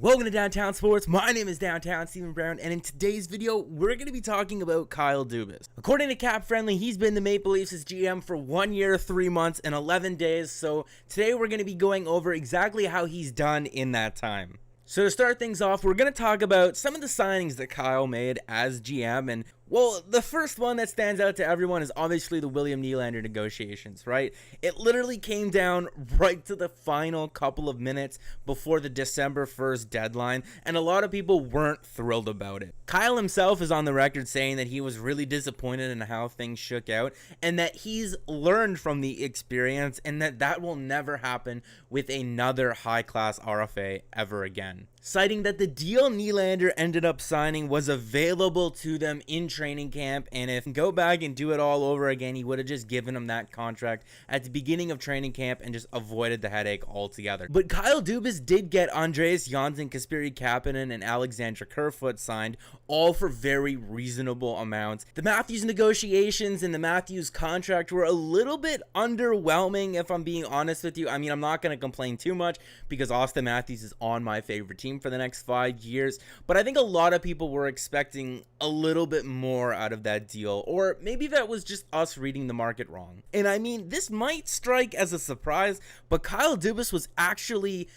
Welcome to Downtown Sports. My name is Downtown Steven Brown, and in today's video, we're going to be talking about Kyle Dubas. According to Cap Friendly, he's been the Maple Leafs' GM for 1 year, 3 months, and 11 days, so today we're going to be going over exactly how he's done in that time. So to start things off, we're going to talk about some of the signings that Kyle made as GM, and well, the first one that stands out to everyone is obviously the William Nylander negotiations, right? It literally came down right to the final couple of minutes before the December 1st deadline, and a lot of people weren't thrilled about it. Kyle himself is on the record saying that he was really disappointed in how things shook out, and that he's learned from the experience, and that will never happen with another high-class RFA ever again. Citing that the deal Nylander ended up signing was available to them in training camp, and if go back and do it all over again, he would have just given him that contract at the beginning of training camp and just avoided the headache altogether. But Kyle Dubas did get Andreas Johnsson, Kasperi Kapanen, and Alexander Kerfoot signed, all for very reasonable amounts. The Matthews negotiations and the Matthews contract were a little bit underwhelming, if I'm being honest with you. I mean, I'm not going to complain too much because Austin Matthews is on my favorite team for the next 5 years, but I think a lot of people were expecting a little bit more out of that deal, or maybe that was just us reading the market wrong. And I mean, this might strike as a surprise, but Kyle Dubas was actually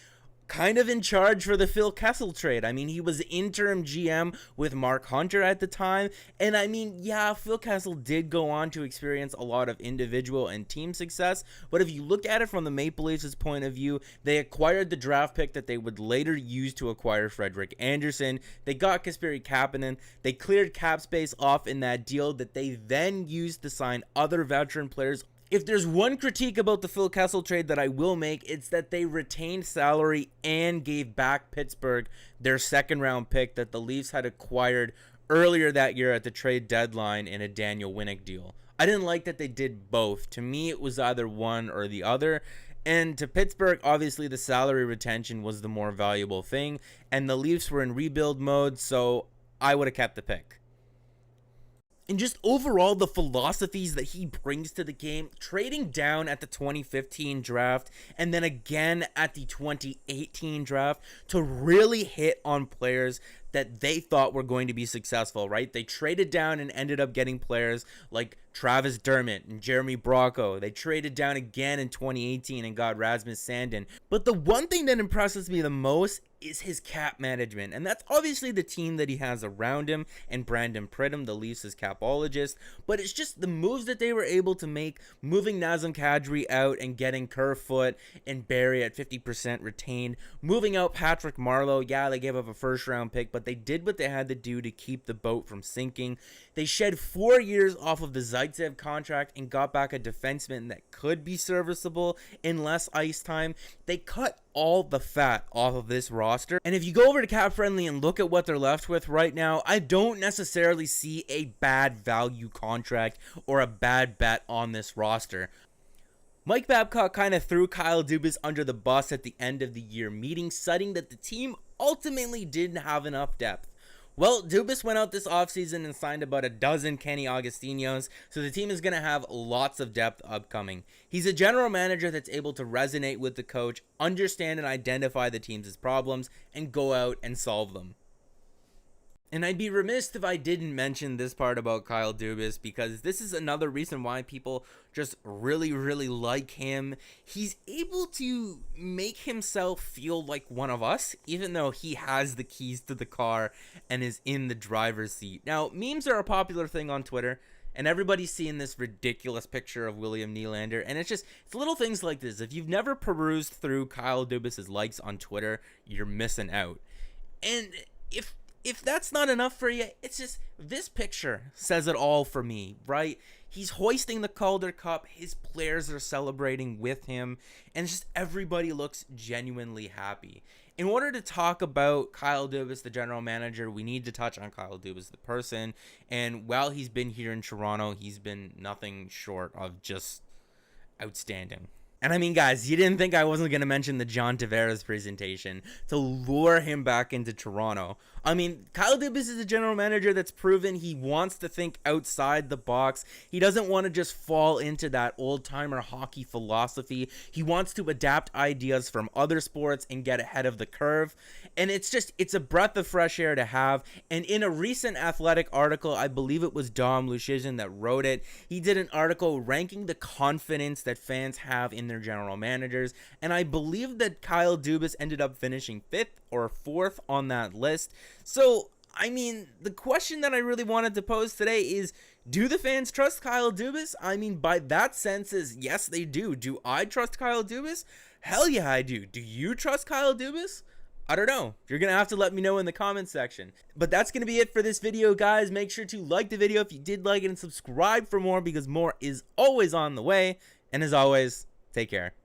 kind of in charge for the Phil Kessel trade. I mean, he was interim GM with Mark Hunter at the time, and I mean, yeah, Phil Kessel did go on to experience a lot of individual and team success, but if you look at it from the Maple Leafs' point of view, they acquired the draft pick that they would later use to acquire Frederik Andersen. They got Kasperi Kapanen. They cleared cap space off in that deal that they then used to sign other veteran players. If there's one critique about the Phil Kessel trade that I will make, it's that they retained salary and gave back Pittsburgh their second round pick that the Leafs had acquired earlier that year at the trade deadline in a Daniel Winnick deal. I didn't like that they did both. To me, it was either one or the other. And to Pittsburgh, obviously the salary retention was the more valuable thing, and the Leafs were in rebuild mode, so I would have kept the pick. And just overall, the philosophies that he brings to the game, trading down at the 2015 draft and then again at the 2018 draft to really hit on players that they thought were going to be successful, right? They traded down and ended up getting players like Travis Dermott and Jeremy Bracco. They traded down again in 2018 and got Rasmus Sandin. But the one thing that impresses me the most is his cap management, and that's obviously the team that he has around him and Brandon Pridham, the Leafs' capologist, but it's just the moves that they were able to make, moving Nazem Kadri out and getting Kerfoot and Barrie at 50% retained, moving out Patrick Marleau. Yeah, they gave up a first round pick, but they did what they had to do to keep the boat from sinking. They shed 4 years off of the Zaitsev contract and got back a defenseman that could be serviceable in less ice time. They cut all the fat off of this roster, and if you go over to Cap Friendly and look at what they're left with right now, I don't necessarily see a bad value contract or a bad bet on this roster. Mike Babcock kind of threw Kyle Dubas under the bus at the end of the year meeting, citing that the team ultimately didn't have enough depth. Well, Dubas went out this offseason and signed about a dozen Kenny Augustinos, so the team is going to have lots of depth upcoming. He's a general manager that's able to resonate with the coach, understand and identify the team's problems, and go out and solve them. And I'd be remiss if I didn't mention this part about Kyle Dubas, because this is another reason why people just really like him. He's able to make himself feel like one of us, even though he has the keys to the car and is in the driver's seat. Now, memes are a popular thing on Twitter, and everybody's seeing this ridiculous picture of William Nylander, and it's little things like this. If you've never perused through Kyle Dubas' likes on Twitter, you're missing out. And if that's not enough for you, it's just, this picture says it all for me, right? He's hoisting the Calder Cup, his players are celebrating with him, and just everybody looks genuinely happy. In order to talk about Kyle Dubas, the general manager, we need to touch on Kyle Dubas, the person, and while he's been here in Toronto, he's been nothing short of just outstanding. And I mean, guys, you didn't think I wasn't going to mention the John Tavares presentation to lure him back into Toronto. I mean, Kyle Dubas is a general manager that's proven he wants to think outside the box. He doesn't want to just fall into that old-timer hockey philosophy. He wants to adapt ideas from other sports and get ahead of the curve. And it's a breath of fresh air to have. And in a recent Athletic article, I believe it was Dom Luszczyszyn that wrote it, he did an article ranking the confidence that fans have in their general managers, and I believe that Kyle Dubas ended up finishing 5th or 4th on that list. So I mean, the question that I really wanted to pose today is, do the fans trust Kyle Dubas? I mean, by that sense is, yes, they do. Do I trust Kyle Dubas? Hell yeah, I do. Do you trust Kyle Dubas? I don't know. You're going to have to let me know in the comments section. But that's going to be it for this video, guys. Make sure to like the video if you did like it and subscribe for more, because more is always on the way. And as always, take care.